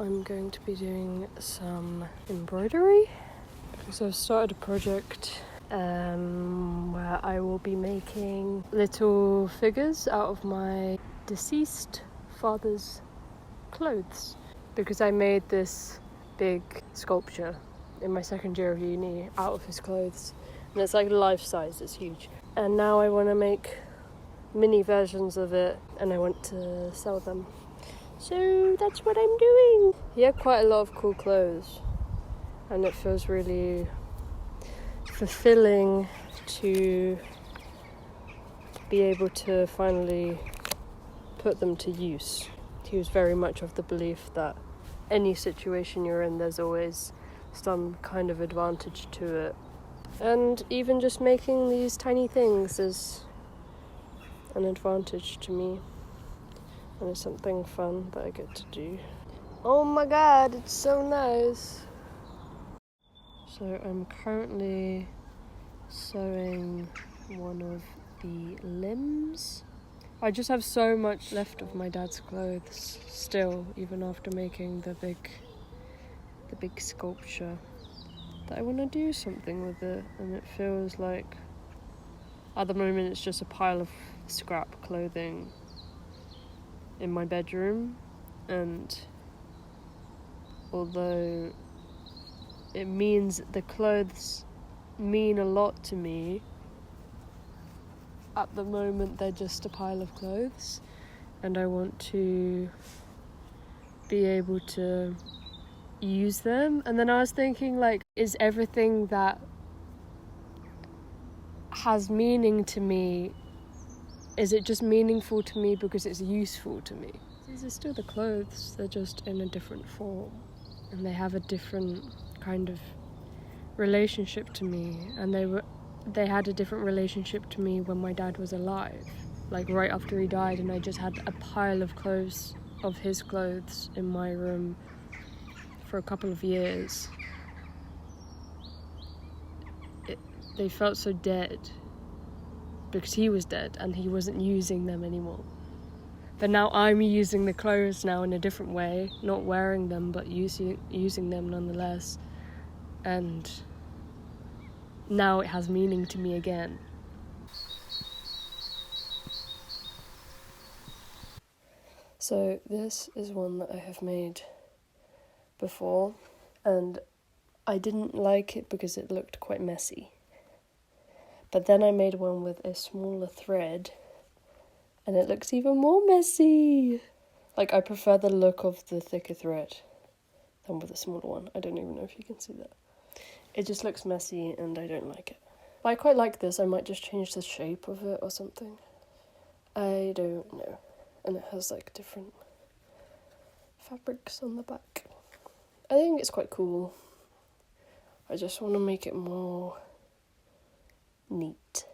I'm going to be doing some embroidery. So I've started a project where I will be making little figures out of my deceased father's clothes, because I made this big sculpture in my second year of uni out of his clothes, and it's like life size, it's huge. And now I want to make mini versions of it, and I want to sell them. So that's what I'm doing. He had quite a lot of cool clothes, and it feels really fulfilling to be able to finally put them to use. He was very much of the belief that any situation you're in, there's always some kind of advantage to it. And even just making these tiny things is an advantage to me. And it's something fun that I get to do. Oh my god, it's so nice. So I'm currently sewing one of the limbs. I just have so much left of my dad's clothes still, even after making the big sculpture, that I want to do something with it. And it feels like at the moment it's just a pile of scrap clothing in my bedroom, and although it means the clothes mean a lot to me, at the moment they're just a pile of clothes, and I want to be able to use them. And then I was thinking, like, is everything that has meaning to me, is it just meaningful to me because it's useful to me? These are still the clothes, they're just in a different form, and they have a different kind of relationship to me, and they had a different relationship to me when my dad was alive, like right after he died, and I just had a pile of clothes, of his clothes, in my room for a couple of years. They felt so dead because he was dead and he wasn't using them anymore. But now I'm using the clothes now in a different way, not wearing them but using them nonetheless, and now it has meaning to me again. So this is one that I have made before, and I didn't like it because it looked quite messy. But then I made one with a smaller thread, and it looks even more messy. Like, I prefer the look of the thicker thread than with the smaller one. I don't even know if you can see that. It just looks messy and I don't like it. But I quite like this. I might just change the shape of it or something. I don't know. And it has like different fabrics on the back. I think it's quite cool. I just want to make it more neat.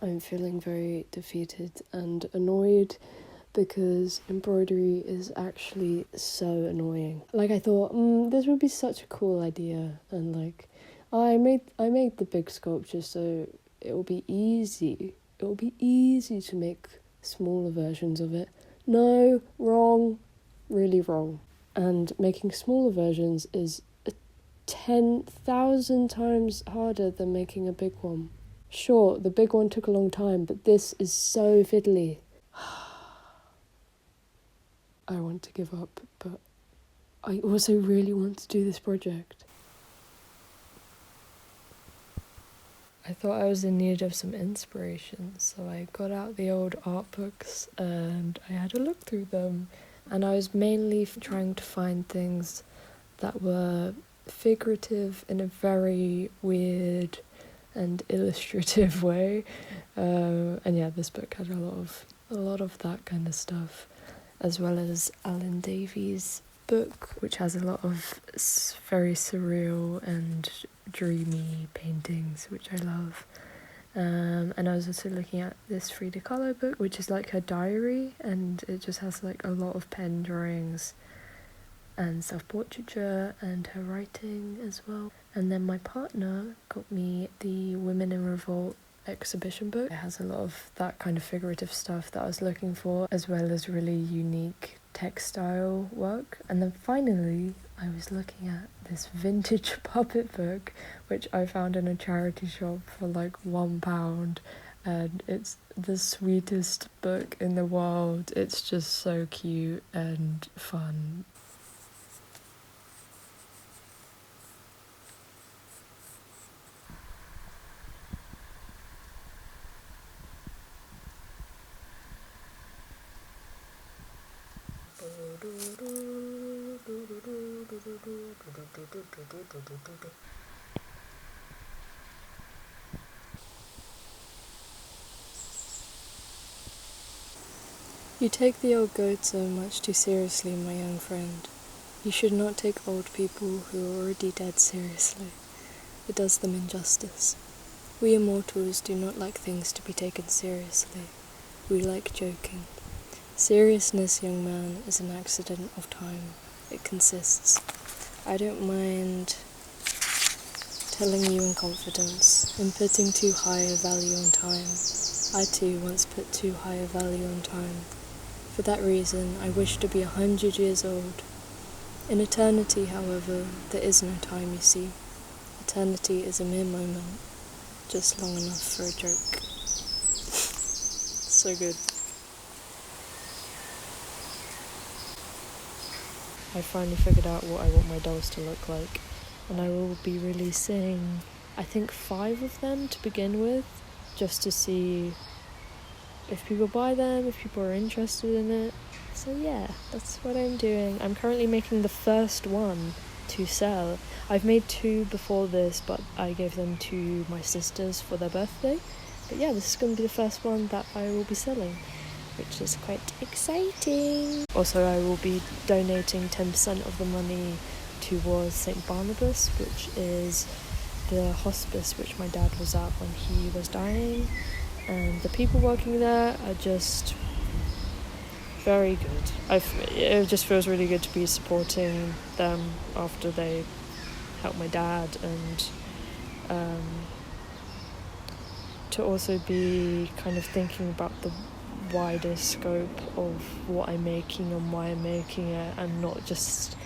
I'm feeling very defeated and annoyed because embroidery is actually so annoying. Like, I thought, this would be such a cool idea, and like, I made the big sculpture, so it will be easy. It will be easy to make smaller versions of it. No, wrong, really wrong. And making smaller versions is 10,000 times harder than making a big one. Sure, the big one took a long time, but this is so fiddly. I want to give up, but I also really want to do this project. I thought I was in need of some inspiration, so I got out the old art books and I had a look through them. And I was mainly trying to find things that were figurative in a very weird and illustrative way. And yeah, this book had a lot of that kind of stuff, as well as Alan Davies' book, which has a lot of very surreal and dreamy paintings, which I love. And I was also looking at this Frida Kahlo book, which is like her diary, and it just has like a lot of pen drawings and self-portraiture and her writing as well. And then my partner got me the Women in Revolt exhibition book. It has a lot of that kind of figurative stuff that I was looking for, as well as really unique textile work. And then finally, I was looking at this vintage puppet book, which I found in a charity shop for like £1. And it's the sweetest book in the world. It's just so cute and fun. You take the old goat so much too seriously, my young friend. You should not take old people who are already dead seriously. It does them injustice. We immortals do not like things to be taken seriously. We like joking. Seriousness, young man, is an accident of time. It consists. I don't mind telling you in confidence, in putting too high a value on time. I too once put too high a value on time. For that reason, I wish to be 100 years old. In eternity, however, there is no time, you see. Eternity is a mere moment, just long enough for a joke. So good. I finally figured out what I want my dolls to look like, and I will be releasing, I think, 5 of them to begin with, just to see if people buy them, if people are interested in it. So yeah, that's what I'm doing. I'm currently making the first one to sell. I've made 2 before this, but I gave them to my sisters for their birthday. But yeah, this is going to be the first one that I will be selling, which is quite exciting. Also, I will be donating 10% of the money towards St. Barnabas, which is the hospice which my dad was at when he was dying. And the people working there are just very good. It just feels really good to be supporting them after they helped my dad, and to also be kind of thinking about the wider scope of what I'm making and why I'm making it, and not just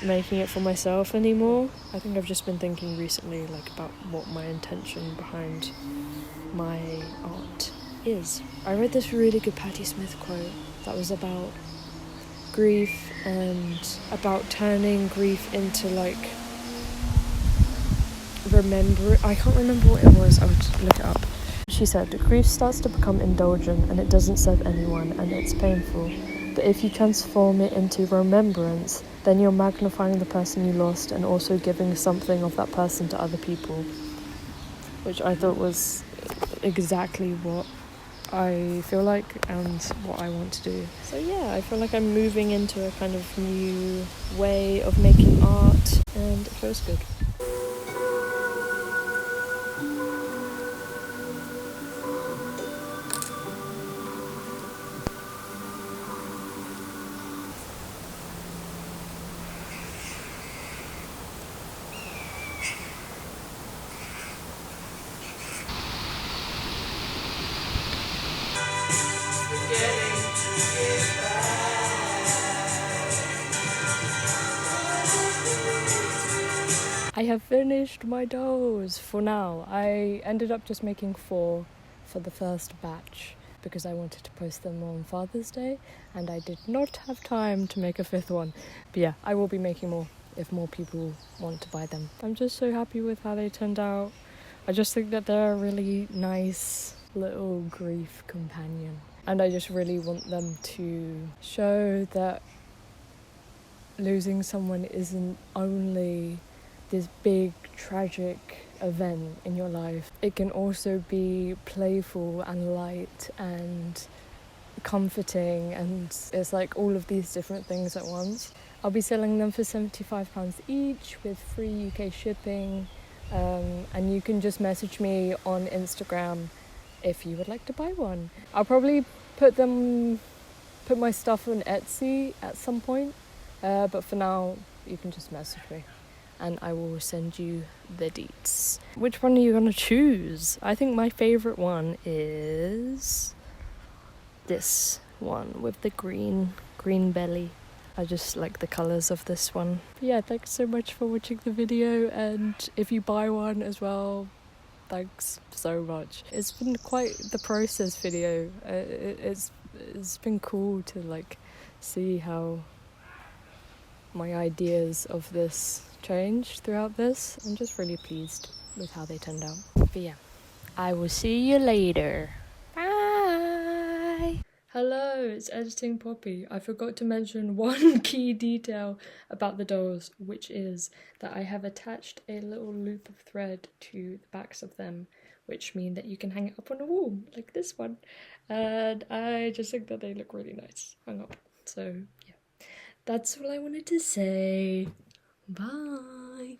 making it for myself anymore. I think I've just been thinking recently about what my intention behind my art is. I read this really good Patti Smith quote that was about grief and about turning grief into remember. I can't remember what it was. I would look it up. She said, grief starts to become indulgent and it doesn't serve anyone and it's painful. But if you transform it into remembrance, then you're magnifying the person you lost and also giving something of that person to other people. Which I thought was exactly what I feel like and what I want to do. So yeah, I feel like I'm moving into a kind of new way of making art, and it feels good. I have finished my dolls for now. I ended up just making 4 for the first batch because I wanted to post them on Father's Day and I did not have time to make a 5th one. But yeah, I will be making more if more people want to buy them. I'm just so happy with how they turned out. I just think that they're a really nice little grief companion. And I just really want them to show that losing someone isn't only this big tragic event in your life. It can also be playful and light and comforting, and it's like all of these different things at once. I'll be selling them for £75 each with free UK shipping, and you can just message me on Instagram if you would like to buy one. I'll probably put my stuff on Etsy at some point, but for now you can just message me and I will send you the deets. Which one are you gonna choose? I think my favorite one is this one with the green belly. I just like the colours of this one. But yeah, thanks so much for watching the video, and if you buy one as well, thanks so much. It's been quite the process video. It's been cool to like see how my ideas of this changed throughout this. I'm just really pleased with how they turned out. But yeah, I will see you later. Bye! Hello, it's Editing Poppy. I forgot to mention one key detail about the dolls, which is that I have attached a little loop of thread to the backs of them, which mean that you can hang it up on a wall, like this one. And I just think that they look really nice hung up. So yeah, that's all I wanted to say. Bye!